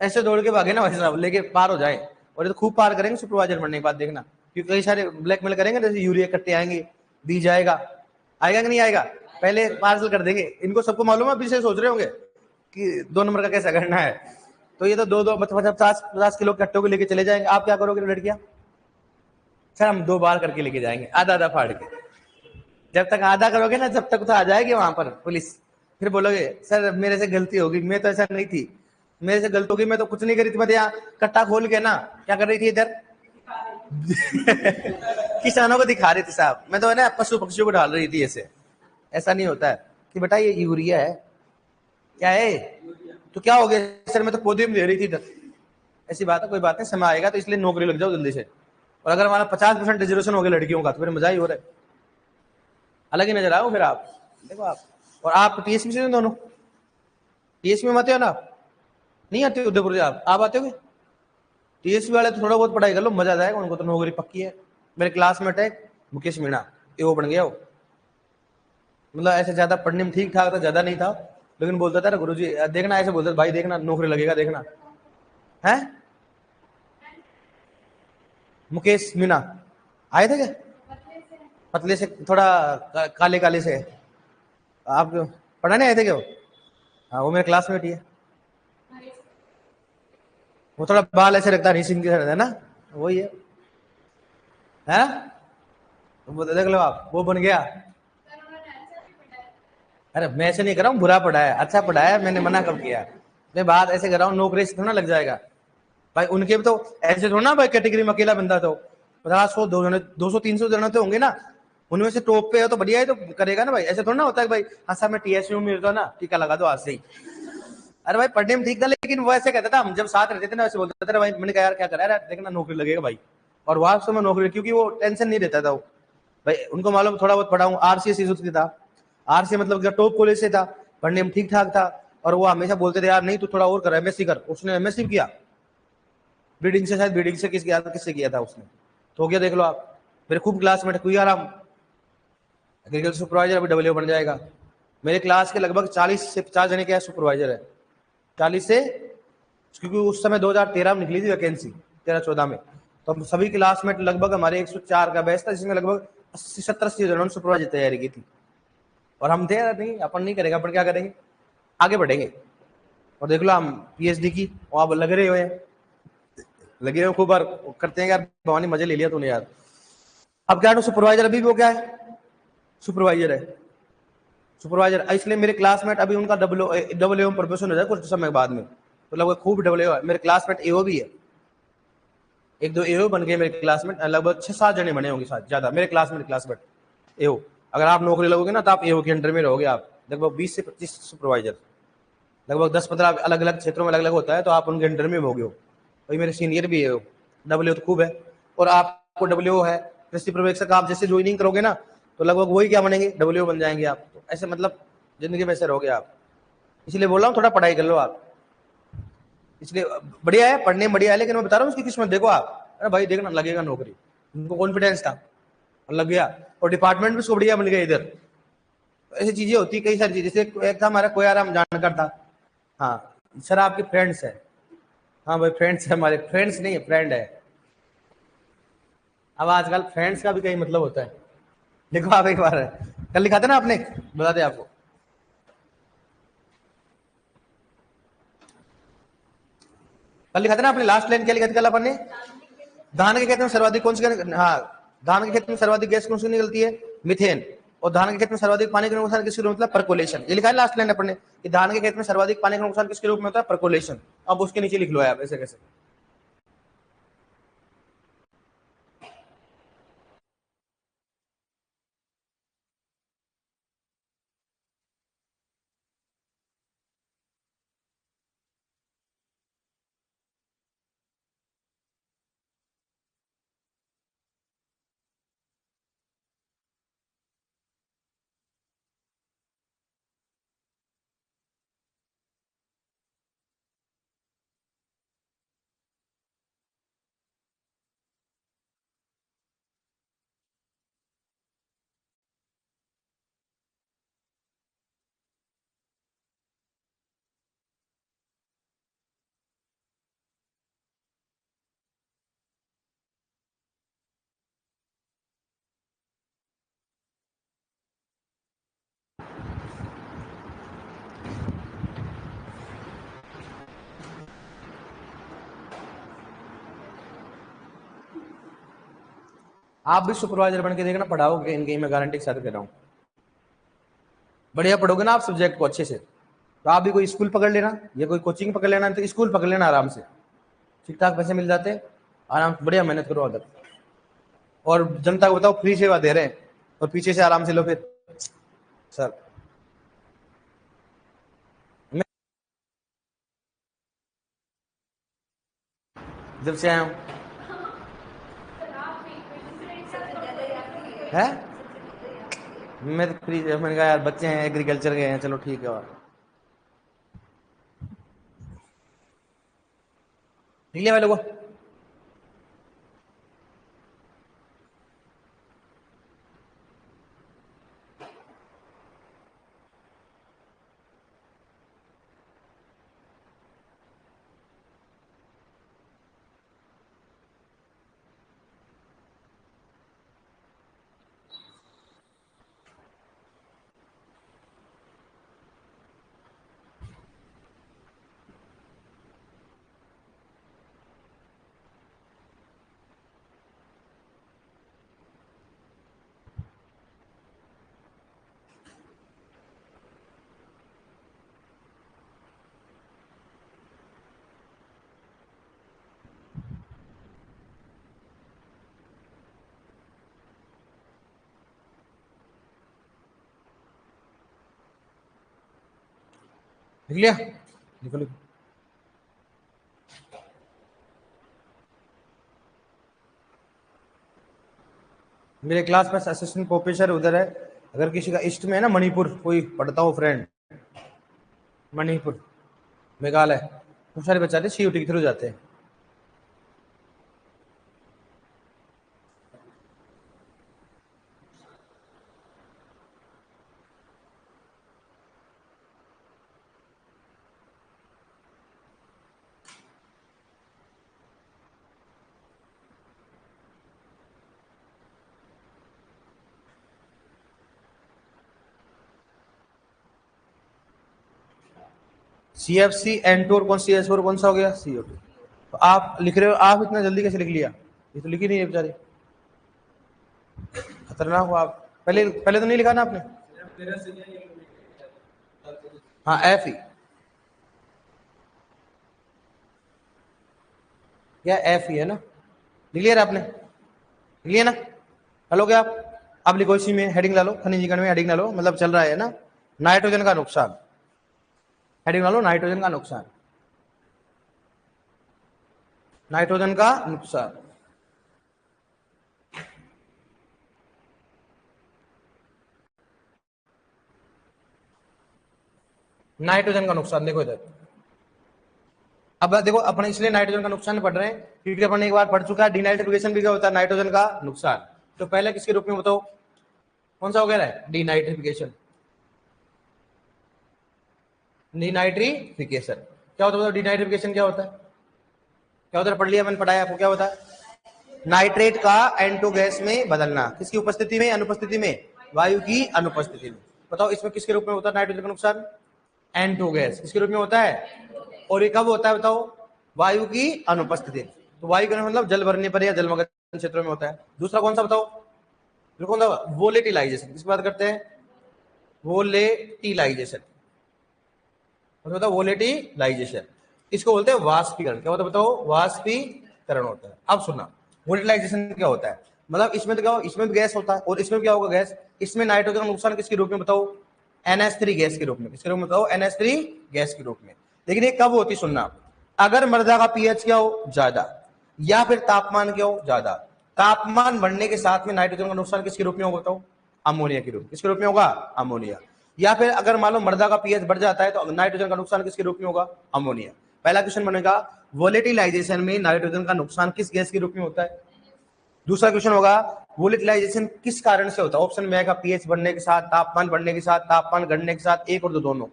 ऐसे दौड़ के भागे ना भाई साहब, लेके पार हो जाए। और ये तो खूब पार करेंगे सुपरवाइजर बनने के बाद, देखना। क्योंकि कई सारे ब्लैकमेल करेंगे, जैसे यूरिया कट्टे आएंगे, बीज आएगा, आएगा कि नहीं आएगा? पहले पार्सल कर देंगे। इनको सबको मालूम है, पीछे सोच रहे होंगे कि 2 नंबर का कैसा करना है। तो ये तो दो दो मतलब 50-50 किलो कट्टों को लेके चले जाएंगे। आप क्या करोगे लड़कियां? सर हम 2 बार करके लेके जाएंगे, आधा आधा फाड़ के। जब तक आधा करोगे ना, जब तक तो आ जाएगी वहां पर पुलिस। फिर बोलोगे सर मेरे से गलती होगी, मैं तो ऐसा नहीं थी, मेरे से गलती होगी, मैं तो कुछ नहीं करी थी, मैं तो यहाँ कट्टा खोल के ना क्या कर रही थी इधर किसानों को दिखा रही थी साहब, मैं तो है ना पशु पक्षियों को डाल रही थी ऐसे। ऐसा नहीं होता है कि बेटा ये यूरिया है, क्या है तो क्या हो गया सर, मैं तो पौधे में दे रही थी इधर। ऐसी बात है, कोई बात नहीं, समय आएगा तो इसलिए नौकरी लग जाओ जल्दी से। और अगर हमारा 50% रिजर्वेशन हो गया लड़कियों का तो फिर मजा ही हो रहा है, अलग ही नजर आओ फिर आप। देखो आप, और आप टीएसपी से दोनों टीएसपी में आते हो ना? नहीं आते उदयपुर से आप आते हो? टीएसपी वाले तो थोड़ा बहुत पढ़ाई कर लो, मजा आ जाएगा, उनको तो नौकरी पक्की है। मेरे क्लासमेट है मुकेश मीणा, ये वो बन गया वो, मतलब ऐसे ज्यादा पढ़ने में ठीक ठाक था, ज्यादा नहीं था, लेकिन बोलता था गुरु जी देखना, ऐसे बोलता था भाई देखना नौकरी लगेगा देखना है। मुकेश मीणा आए थे क्या? पतले से थोड़ा काले काले से, आप पढ़ाने आए थे क्या वो? हाँ वो मेरे क्लासमेट ही है। वो थोड़ा बाल ऐसे रखता है सिंह की तरह है ना, वही है। वो देख लो आप, वो बन गया। अरे मैं ऐसे नहीं कर रहा हूँ बुरा पढ़ा है, अच्छा पढ़ा है, मैंने मना कब किया? मैं बात ऐसे कर रहा हूँ, नौकरी से थोड़ा लग जाएगा भाई, उनके भी तो ऐसे थोड़ा ना भाई, कैटेगरी में अकेला बंदा तो 50-100 200-300 जने तो होंगे ना, उनमें से टॉप पे है तो बढ़िया है तो करेगा ना भाई, ऐसे थोड़ा ना होता है भाई हाँ साहब मैं टीएसयू में मिलता ना, टीका लगा दो आज से ही। अरे भाई पढ़ने में ठीक था, लेकिन वो ऐसे कहता था, हम जब साथ रहते थे ना वैसे बोलता था भाई, मैंने कहा यार क्या करा यार, देखना नौकरी लगेगा भाई। और वास्तव में नौकरी, क्योंकि वो टेंशन नहीं रहता था वो भाई, उनको मालूम थोड़ा बहुत पढ़ा हूँ, आरसीएस इंस्टीट्यूट था, आरसीए मतलब टॉप कॉलेज से था, पढ़ने में ठीक ठाक था। और वो हमेशा बोलते थे यार नहीं तू थोड़ा और कर, एमएससी कर, उसने एमएससी किया ब्रीडिंग से, शायद ब्रीडिंग से किससे किया था उसने, तो हो गया देख लो आप। मेरे खूब क्लासमेट कोई आराम एग्रीकल्चर सुपरवाइजर, अभी डब्ल्यू बन जाएगा। मेरे क्लास के लगभग 40 से 50 जने क्या सुपरवाइजर है, 40 से, क्योंकि उस समय 2013 में निकली थी वैकेंसी, 13-14 में, तो हम सभी क्लासमेट लगभग हमारे 104 का बैच था, जिसमें लगभग 80-70-80 जनों ने सुपरवाइजर तैयारी की थी। और हम थे नहीं, अपन नहीं करेंगे, अपन क्या करेंगे, आगे बढ़ेंगे। और देख लो हम पीएचडी की वहां लग रहे हुए हैं, लगे हुए खूब बार करते हैं यार, भवानी मजे ले लिया तूने यार। अब क्या सुपरवाइजर, अभी भी वो क्या है, सुपरवाइजर है, सुपरवाइजर, इसलिए मेरे क्लासमेट अभी उनका डब्ल्यू प्रोफेशन हो जाए कुछ समय बाद में, तो लगभग खूब डब्ल्यू है। मेरे क्लासमेट एओ भी है, एक दो एओ बन गए मेरे क्लासमेट, लगभग 6-7 जने बने होंगे शायद, ज्यादा मेरे क्लासमेट एओ। अगर आप नौकरी लगोगे ना तो आप एओ के अंडर में रहोगे आप, लगभग 20 से 25 सुपरवाइजर, लगभग 10-15 अलग अलग क्षेत्रों में अलग अलग होता है, तो आप उनके अंडर में होगे हो। वही मेरे सीनियर भी है, डब्ल्यू तो खूब है। और आपको डब्ल्यू है कृषि पर्यवेक्षक, आप जैसे ज्वाइनिंग करोगे ना तो लगभग वही क्या बनेंगे, डब्ल्यू बन जाएंगे आप, तो ऐसे मतलब जिंदगी में ऐसे रहोगे आप। इसलिए बोल रहा हूँ थोड़ा पढ़ाई कर लो आप, इसलिए बढ़िया है, पढ़ने में बढ़िया है, लेकिन मैं बता रहा हूँ उसकी किस्मत देखो आप। अरे भाई देखना लगेगा नौकरी, उनको कॉन्फिडेंस था और लग गया, और डिपार्टमेंट भी उसको बढ़िया मिल गया इधर। तो ऐसी चीजें होती कई सारी चीजें, जैसे एक था हमारा कोई आराम जानकर था, हाँ सर आपके फ्रेंड्स है, हाँ भाई फ्रेंड्स है हमारे, फ्रेंड्स नहीं है फ्रेंड है। अब आजकल फ्रेंड्स का भी कई मतलब होता है। देखो आप एक बार कल लिखा था ना आपने, बता दें आपको, कल लिखा था ना आपने, लास्ट लाइन क्या लिखा था कल अपन ने, धान के खेत में सर्वाधिक कौन सी, हाँ धान के खेत में सर्वाधिक गैस कौन सी निकलती है, मिथेन। और धान के खेत में सर्वाधिक पानी का नुकसान किसके रूप में होता है, परकोलेशन, ये लिखा है लास्ट लाइन अपन ने, कि धान के खेत में सर्वाधिक पानी का नुकसान किसके रूप में होता है, परकोलेशन। अब उसके नीचे लिख लो आप ऐसे कैसे। आप भी सुपरवाइजर बन के देखना, पढ़ाओगे इनकी, मैं गारंटी के साथ कह रहा हूँ। बढ़िया पढ़ोगे ना आप सब्जेक्ट को अच्छे से, तो आप भी कोई स्कूल पकड़ लेना या कोई कोचिंग पकड़ लेना, तो स्कूल पकड़ लेना आराम से, ठीक ठाक पैसे मिल जाते, आराम से बढ़िया मेहनत करो अगर, और जनता को बताओ फ्री सेवा दे रहे हैं, और पीछे से आराम से लो फिर। सर मैं जब से आया हूँ है, मैं तो फ्री, मैंने कहा यार बच्चे हैं एग्रीकल्चर के हैं, चलो ठीक है, और ठीक है भाई लोगों। लिख लिया, लिखो लिखो। मेरे क्लास में असिस्टेंट प्रोफेसर उधर है, अगर किसी का ईस्ट में है ना मणिपुर, कोई पढ़ता हो फ्रेंड, मणिपुर मेघालय, खूब सारे बच्चे आते हैं CUT के थ्रू जाते हैं। CFC N2 और कौन सी S4 कौन सा हो गया COT। तो आप लिख रहे हो, आप इतना जल्दी कैसे लिख लिया, ये तो लिख ही नहीं है बेचारे, खतरनाक हो आप। पहले पहले तो नहीं लिखा ना आपने। हाँ F ही, क्या F ही है ना, लिख लिया आपने, लिख लिया ना, हेलो क्या आप। अब लिखो इसी में हेडिंग डालो, खनिजीकरण में हेडिंग डालो, मतलब चल रहा है ना, नाइट्रोजन का नुकसान, हेडिंग डालो नाइट्रोजन का नुकसान, नाइट्रोजन का नुकसान। नाइट्रोजन का नुकसान देखो इधर, अब देखो अपन इसलिए नाइट्रोजन का नुकसान पढ़ रहे हैं क्योंकि अपन एक बार पढ़ चुका है डिनाइट्रिफिकेशन भी क्या होता है, नाइट्रोजन का नुकसान। तो पहले किसके रूप में बताओ, कौन सा वगैरह है, डिनाइट्रिफिकेशन, डिनाइट्रिफिकेशन क्या होता है बताओ, डिनाइट्रिफिकेशन क्या होता है, क्या होता है, पढ़ लिया मैंने, पढ़ाया आपको, क्या होता है, नाइट्रेट का N2 गैस में बदलना, किसकी उपस्थिति में, अनुपस्थिति में, वायु की अनुपस्थिति में। बताओ इसमें किसके रूप में होता है नाइट्रोजन का नुकसान, N2 गैस किसके रूप में होता है, और ये कब होता है बताओ, वायु की अनुपस्थिति। तो वायु का मतलब जल भरने पर या जलमग्न क्षेत्रों में होता है। दूसरा कौन सा बताओ, कौन सा, वोलेटिलाइजेशन, किसकी बात करते हैं, वोलेटिलाइजेशन, बताओ वोलेटिलाइजेशन, इसको बोलते हैं वाष्पीकरण, क्या होता है बताओ, वाष्पीकरण होता है। अब सुनना, वोलेटिलाइजेशन क्या होता है, मतलब इसमें तो क्या हो, इसमें भी गैस होता है, और इसमें क्या होगा गैस, इसमें नाइट्रोजन का नुकसान किसके रूप में बताओ, NH3 गैस के रूप में, किसके रूप में बताओ, NH3 गैस के रूप में। लेकिन ये कब होती, सुनना, अगर मृदा का pH क्या हो, ज्यादा, या फिर तापमान क्या हो, ज्यादा, तापमान बढ़ने के साथ में नाइट्रोजन का नुकसान किसके रूप में होगा बताओ, अमोनिया के रूप, किसके रूप में होगा, अमोनिया। या फिर अगर मान लो मृदा का pH बढ़ जाता है तो नाइट्रोजन का नुकसान किसके रूप में होगा, अमोनिया। पहला क्वेश्चन बनेगा, वोलेटिलाइजेशन में नाइट्रोजन का नुकसान किस गैस के रूप में होता है। दूसरा क्वेश्चन होगा, वोलेटिलाइजेशन किस कारण से होता है, ऑप्शन में आएगा pH बढ़ने के साथ, तापमान बढ़ने के साथ, तापमान घटने के साथ, एक और दो दोनों,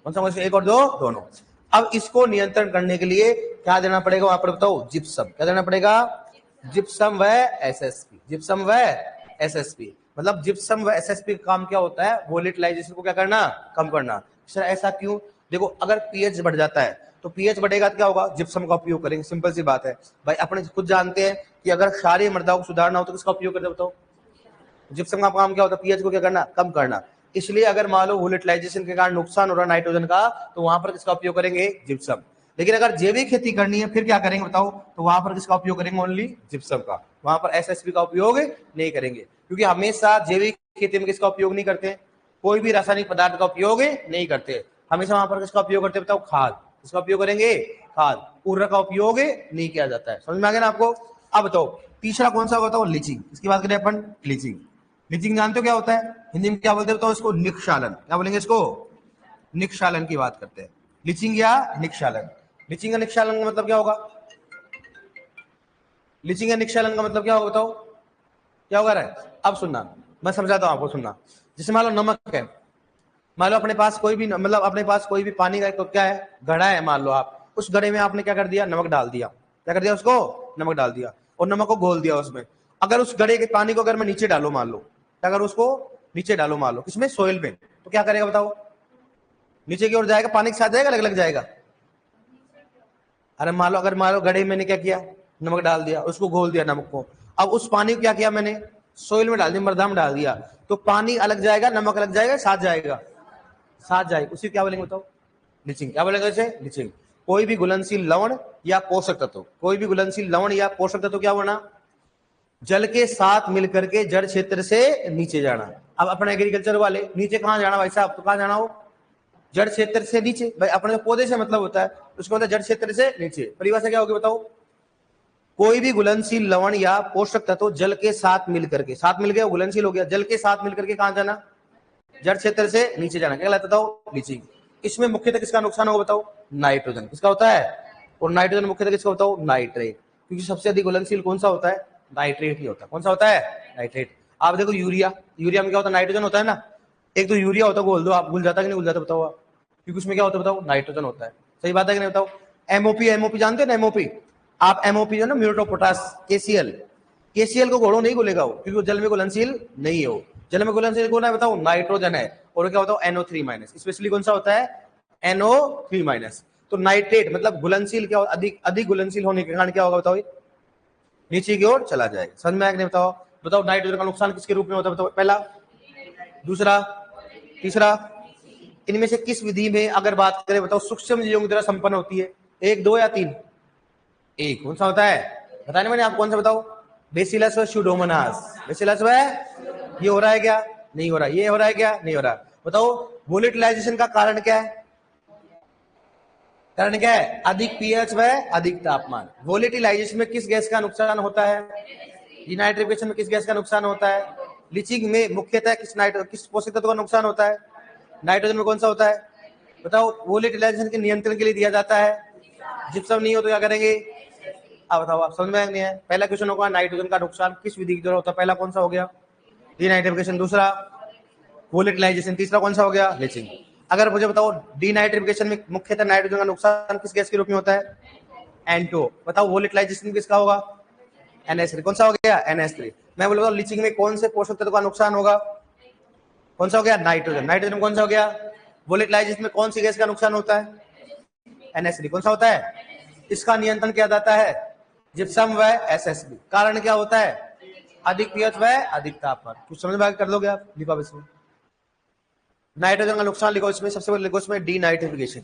कौन सा, एक और दो दोनों। अब इसको नियंत्रण करने के लिए क्या देना पड़ेगा वहां पर बताओ, जिप्सम, क्या देना पड़ेगा, जिप्सम व SSP, जिप्सम व SSP, मतलब जिप्सम व SSP का काम क्या होता है, वोलेटिलाइजेशन को क्या करना, कम करना। सर ऐसा क्यों, देखो अगर pH बढ़ जाता है तो पीएच बढ़ेगा तो क्या होगा, जिप्सम का उपयोग करेंगे। सिंपल सी बात है भाई, अपने खुद जानते हैं कि अगर क्षारीय मृदा को सुधारना हो तो किसका उपयोग करते बताओ, जिप्सम का काम क्या होता है, पीएच को क्या करना, कम करना। इसलिए अगर मान लो वोलेटिलाइजेशन के कारण नुकसान हो रहा है नाइट्रोजन का, तो वहां पर किसका उपयोग करेंगे, जिप्सम। लेकिन अगर जैविक खेती करनी है फिर क्या करेंगे बताओ, तो वहां पर किसका उपयोग करेंगे, ओनली जिप्सम का। वहां पर एसएसपी का उपयोग नहीं करेंगे, क्योंकि हमेशा जैविक खेती में किसका उपयोग नहीं करते, कोई भी रासायनिक पदार्थ का उपयोग नहीं करते। हमेशा वहां पर किसका उपयोग करते बताओ, खाद। किसका उपयोग करेंगे, खाद। उर्वरक का उपयोग नहीं किया जाता है। समझ में आ गया ना आपको। अब बताओ तीसरा कौन सा होता है, लीचिंग। इसकी बात करें अपन, लीचिंग। लीचिंग जानते हो क्या होता है, हिंदी में क्या बोलते हैं बताओ इसको, निक्षालन। क्या बोलेंगे इसको, निक्षालन की बात करते हैं। लीचिंग या निक्षालन। लीचिंग या निक्षालन का मतलब क्या होगा, लीचिंग या निक्षालन का मतलब क्या होगा बताओ, क्या होगा रहा है। अब सुनना, मैं समझाता हूं आपको, सुनना। जैसे मान लो नमक है, मान लो अपने पास कोई भी, मतलब अपने पास कोई भी पानी का क्या है, घड़ा है, मान लो आप उस घड़े में आपने क्या कर दिया, नमक डाल दिया। क्या कर दिया उसको, नमक डाल दिया, और नमक को घोल दिया उसमें। अगर उस घड़े के पानी को अगर मैं नीचे डालू, मान लो, अगर उसको नीचे डालो, मान लो किसमें, सोइल में, तो क्या करेगा बताओ, नीचे की ओर जाएगा, पानी के साथ जाएगा, अलग अलग जाएगा। अरे मान लो, अगर मान लो घड़े में मैंने क्या किया, नमक डाल दिया, उसको घोल दिया नमक को, अब उस पानी को क्या किया मैंने, सोइल में डाल दिया, मृदा में डाल दिया, तो पानी अलग जाएगा, नमक अलग जाएगा, साथ जाएगा, साथ जाएगा, उसी क्या बोलेंगे बताओ, लीचिंग। क्या बोलेंगे इसे, लीचिंग। कोई भी घुलनशील लवण या पोषक तत्व, कोई भी घुलनशील लवण या पोषक तत्व क्या होना, जल के साथ मिलकर के जड़ क्षेत्र से नीचे जाना। अब अपने एग्रीकल्चर वाले, नीचे कहां जाना भाई साहब, तो कहां जाना हो, जड़ क्षेत्र से नीचे। भाई अपने पौधे से मतलब होता है, उसको मतलब जड़ क्षेत्र से नीचे। परिभाषा क्या होगी बताओ, कोई भी घुलनशील लवण या पोषक तत्व जल के साथ मिलकर के, साथ मिल गया घुलनशील हो गया, जल के साथ मिलकर के कहां जाना, जड़ क्षेत्र से नीचे जाना। क्या कहलाता बताओ, लीचिंग। इसमें मुख्यतः किसका नुकसान होगा बताओ, नाइट्रोजन। किसका होता है, और नाइट्रोजन मुख्यतः किसका बताओ, नाइट्रेट। क्योंकि सबसे अधिक घुलनशील कौन सा होता है, नाइट्रेट ही होता है। कौन सा होता है, नाइट्रेट। आप देखो यूरिया, यूरिया में क्या होता है, नाइट्रोजन होता है ना। एक तो यूरिया होता है, बोल दो आप, भूल जाता कि नहीं भूल जाता बताओ आप, क्योंकि उसमें क्या होता है बताओ, नाइट्रोजन होता है। सही बात है कि नहीं बताओ। एमओपी, एमओपी जानते हैं ना, एमओपी। आप एमओपी जो ना, muriate of potash, KCL, KCL को घोड़ो नहीं घुलेगा वो, क्योंकि वो जल में घुलनशील नहीं है। वो जल में घुलनशील कौन है बताओ, नाइट्रोजन है। और क्या बताओ, NO3 माइनस। स्पेशली कौन सा होता है, NO3 माइनस। तो नाइट्रेट मतलब घुलनशील, क्या अधिक अधिक घुलनशील होने के कारण क्या होगा बताओ, नीचे की ओर चला जाएगा। समझ में आया कि नहीं बताओ। बताओ नाइट्रोजन का नुकसान किसके रूप में होता है बताओ, पहला, दूसरा, तीसरा। इनमें से किस विधि में अगर बात करें बताओ, सूक्ष्म जीवों की तरह संपन्न होती है, एक, दो या तीन, एक। कौन सा होता है, बताने मैंने आप, कौन सा बताओ, बेसिलस व स्यूडोमोनास। बेसिलस व, ये हो रहा है क्या, नहीं हो रहा, ये हो रहा है क्या, नहीं हो रहा। बताओ वोलेटिलाइजेशन का कारण क्या है, कारण क्या है, अधिक पीएच व अधिक तापमान। वोलेटिलाइजेशन में किस गैस का नुकसान होता है, डिनाइट्रिफिकेशन में किस गैस का नुकसान होता है, लीचिंग में मुख्यतः किस पोषक तत्व का नुकसान होता है, नाइट्रोजन में कौन सा होता है बताओ, वोलेटिलाइजेशन के नियंत्रण के लिए दिया जाता है। जिप्सम नहीं हो तो क्या करेंगे, अब बताओ आप, समझ में नहीं है। पहला क्वेश्चन होगा नाइट्रोजन का नुकसान किस विधि के द्वारा होता है, पहला कौन सा हो गया, डिनाइट्रिफिकेशन, दूसरा वोलेटिलाइजेशन, तीसरा कौन सा हो गया, लीचिंग। अगर मुझे बताओ डिनाइट्रिफिकेशन में मुख्यतः नाइट्रोजन का नुकसान किस गैस के रूप में होता है, N2। बताओ वोलेटिलाइजेशन किसका होगा, NH3। कौन सा हो गया, NH3। मैं बोलूंगा लीचिंग में कौन से पोषक तत्व का नुकसान होगा, कौन सा हो गया, नाइट्रोजन। नाइट्रोजन कौन सा हो गया, वोलेटिलाइजेशन में कौन सी गैस का नुकसान होता है, NH3। कौन सा होता है, इसका नियंत्रण किया जाता है, जिप्सम व SSB। कारण क्या होता है, अधिक पीएच व अधिक तापमान। कुछ समझ में कर दोगे आप, लिखो इसमें नाइट्रोजन का नुकसान लिखो, इसमें सबसे पहले लिखो इसमें डीनाइट्रिफिकेशन,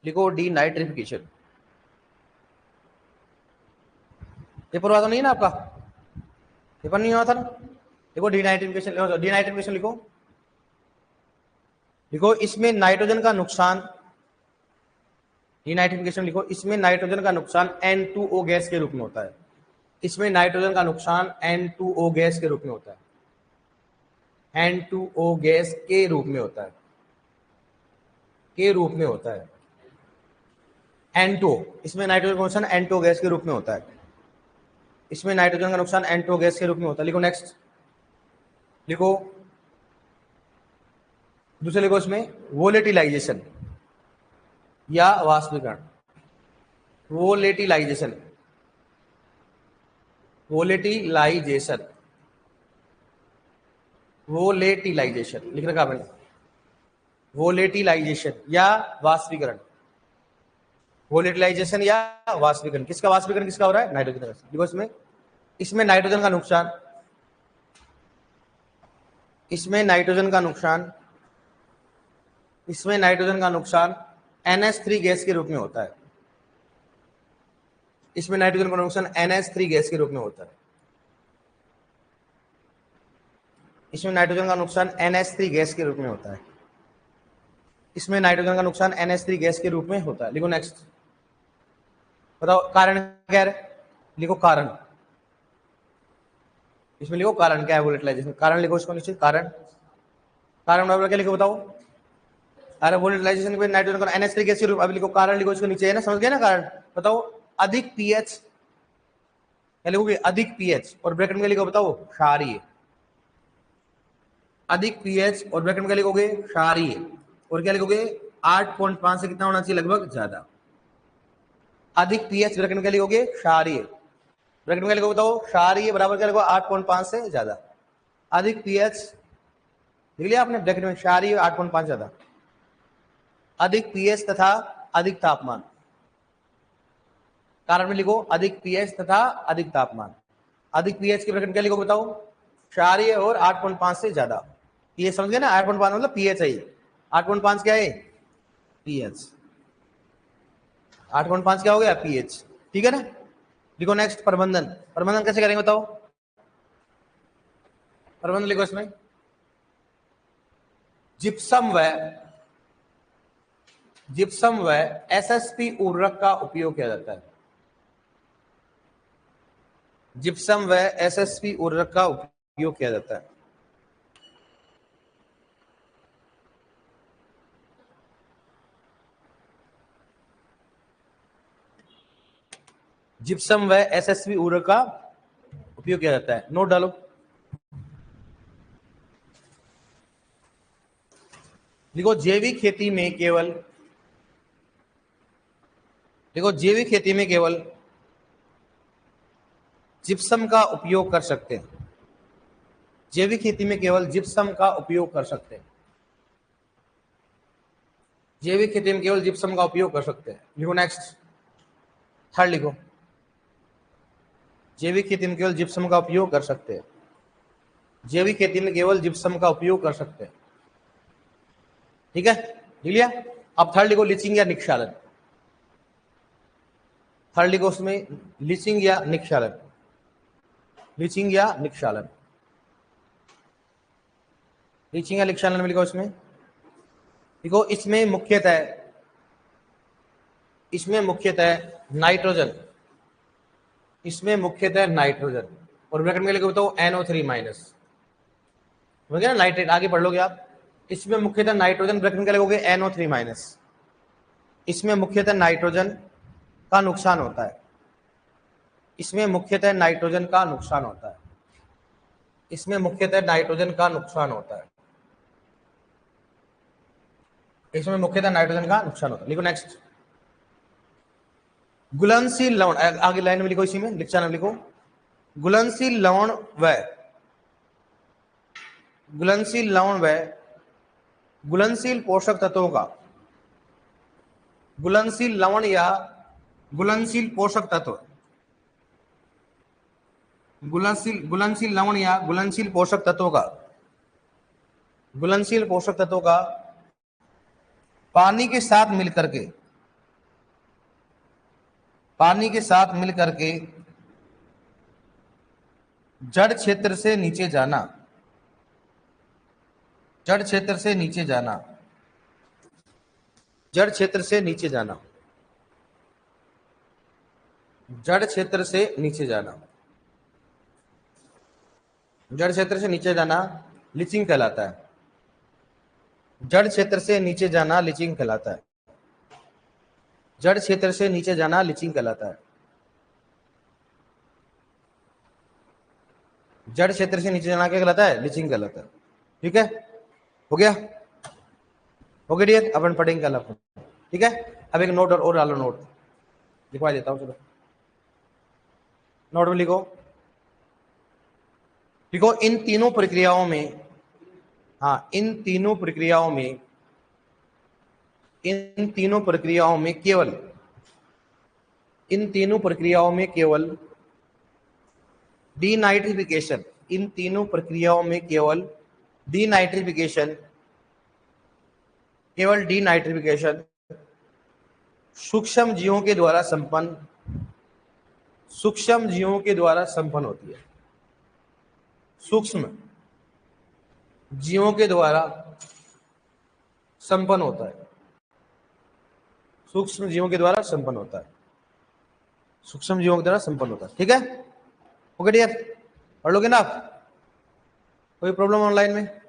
लिखो डीनाइट्रिफिकेशन। पेपर हुआ तो नहीं ना आपका, पेपर नहीं हुआ था ना, देखो डीनाइट्रिफिकेशन, डीनाइट्रिफिकेशन लिखो, लिखो इसमें नाइट्रोजन का नुकसान, डीनाइट्रिफिकेशन लिखो, इसमें नाइट्रोजन का नुकसान N2O गैस के रूप में होता है। इसमें नाइट्रोजन का नुकसान N2O गैस के रूप में होता है, N2O गैस के रूप में होता है, के रूप में होता है। N2, इसमें नाइट्रोजन का नुकसान N2O गैस के रूप में होता है, इसमें नाइट्रोजन का नुकसान N2O गैस के रूप में होता है। लिखो नेक्स्ट, लिखो दूसरे, लिखो इसमें वोलेटिलाइजेशन या वाष्पीकरण, वोलेटिलाइजेशन, वोलेटिलाइजेशन, वोलेटिलाइजेशन लिख रखा मैंने, वोलेटिलाइजेशन या वाष्पीकरण। वोलेटिलाइजेशन या वाष्पीकरण। किसका वाष्पीकरण किसका हो रहा है? नाइट्रोजन का। देखो इसमें नाइट्रोजन का नुकसान, इसमें नाइट्रोजन का नुकसान, इसमें नाइट्रोजन का नुकसान NH3 गैस के रूप में होता है। इसमें नाइट्रोजन का नुकसान NH3 गैस के रूप में होता है। इसमें नाइट्रोजन का नुकसान NH3 गैस के रूप में होता है। इसमें नाइट्रोजन का नुकसान NH3 गैस के रूप में होता है। लिखो नेक्स्ट, बताओ कारण क्या है? लिखो कारण, इसमें लिखो कारण क्या है वोलेटिलाइजेशन। कारण लिखो इसको नीचे, कारण, कारण बराबर क्या लिखो बताओ? अरे वोलेटिलाइजेशन में नाइट्रोजन का NH3 गैस के रूप, अभी लिखो कारण लिखो इसको नीचे, है ना, समझ गए ना कारण? बताओ अधिक पीएच, क्या लिखोगे? अधिक पीएच, और ब्रैकेट में क्या लिखो बताओ? क्षारीय। अधिक पीएच और ब्रैकेट में क्या लिखोगे? क्षारीय। और क्या लिखोगे? 8.5 से कितना होना चाहिए? लगभग ज्यादा। अधिक पीएच ब्रैकेट में क्या लिखोगे? क्षारीय। ब्रैकेट में क्या लिखोगे बताओ? क्षारीय बराबर क्या लिखो? 8.5 से ज्यादा। अधिक पीएच लिख लिया आपने ब्रैकेट में, क्षारीय 8.5 ज्यादा। अधिक पीएच तथा अधिक तापमान, कारण में लिखो अधिक पीएच तथा अधिक तापमान। अधिक पीएच के ब्रैकेट क्या लिखो बताओ? क्षारीय और 8.5 से ज्यादा। ये समझ गए ना? 8.5 मतलब पीएच है। 8.5 क्या है? पीएच। 8.5 क्या हो गया? पीएच। ठीक है ना? लिखो नेक्स्ट, प्रबंधन। प्रबंधन कैसे करेंगे बताओ? प्रबंधन लिखो इसमें, जिप्सम व एसएसपी उर्वरक का उपयोग किया जाता है। जिप्सम व एसएसपी उर्वरक का उपयोग किया जाता है। जिप्सम व एसएसपी उर्वरक का उपयोग किया जाता है। नोट डालो। देखो जैविक खेती में केवल, देखो जैविक खेती में केवल जिप्सम का उपयोग कर सकते हैं। जैविक खेती में केवल जिप्सम का उपयोग कर सकते हैं। जैविक खेती में केवल जिप्सम का उपयोग कर सकते हैं। लिखो नेक्स्ट, थर्ड लिखो, जैविक खेती में केवल जिप्सम का उपयोग कर सकते हैं। जैविक खेती में केवल जिप्सम का उपयोग कर सकते हैं। ठीक है, लिख लिया? अब थर्ड लिखो, लीचिंग या निक्षालन। थर्ड लिखो उसमें, लीचिंग या निक्षालन। लीचिंग या निक्षालन। लीचिंग या निक्षालन में लिखो इसमें, देखो इसमें मुख्यतः नाइट्रोजन, इसमें मुख्यतः नाइट्रोजन, और ब्रैकेट में लिखो तो NO3 माइनस, हो गया ना? नाइट्रेट, आगे पढ़ लोगे आप। इसमें मुख्यतः नाइट्रोजन, ब्रैकेट में क्या लिखोगे? NO3 minus. इसमें मुख्यतः नाइट्रोजन का नुकसान होता है। इसमें मुख्यतः नाइट्रोजन का नुकसान होता है। इसमें मुख्यतः नाइट्रोजन का नुकसान होता है। इसमें मुख्यतः नाइट्रोजन का नुकसान होता है। लिखो नेक्स्ट, घुलनशील लवण, आगे लाइन में लिखो, इसी में लिखना लिखो, घुलनशील लवण व घुलनशील पोषक तत्वों का, घुलनशील लवण या घुलनशील पोषक तत्व, घुलनशील लवण या घुलनशील पोषक तत्वों का, घुलनशील पोषक तत्वों का पानी के साथ मिलकर के, पानी के साथ मिलकर के जड़ क्षेत्र से नीचे जाना, जड़ क्षेत्र से नीचे जाना, जड़ क्षेत्र से नीचे जाना, जड़ क्षेत्र से नीचे जाना, जड़ क्षेत्र से नीचे जाना लीचिंग कहलाता है। जड़ क्षेत्र से नीचे जाना लीचिंग कहलाता है। जड़ क्षेत्र से नीचे जाना लीचिंग कहलाता है। जड़ क्षेत्र से नीचे जाना क्या कहलाता है? लीचिंग कहलाता है। ठीक है, हो गया? हो गया डियर, अपन पढ़ेंगे कल अपन। ठीक है, अब एक नोट और डालो, नोट लिखवा देता हूं। चलो नोट में लिखो, लिखो इन तीनों प्रक्रियाओं में, हाँ इन तीनों प्रक्रियाओं में केवल इन तीनों प्रक्रियाओं में केवल डीनाइट्रिफिकेशन, इन तीनों प्रक्रियाओं में केवल डीनाइट्रिफिकेशन, केवल डीनाइट्रिफिकेशन सूक्ष्म जीवों के द्वारा संपन्न, सूक्ष्म जीवों के द्वारा संपन्न होती है। सूक्ष्म जीवों के द्वारा संपन्न होता है, सूक्ष्म जीवों के द्वारा संपन्न होता है, सूक्ष्म जीवों के द्वारा संपन्न होता है। ठीक है, ओके डियर, पढ़ लोगे ना आप? कोई प्रॉब्लम ऑनलाइन में?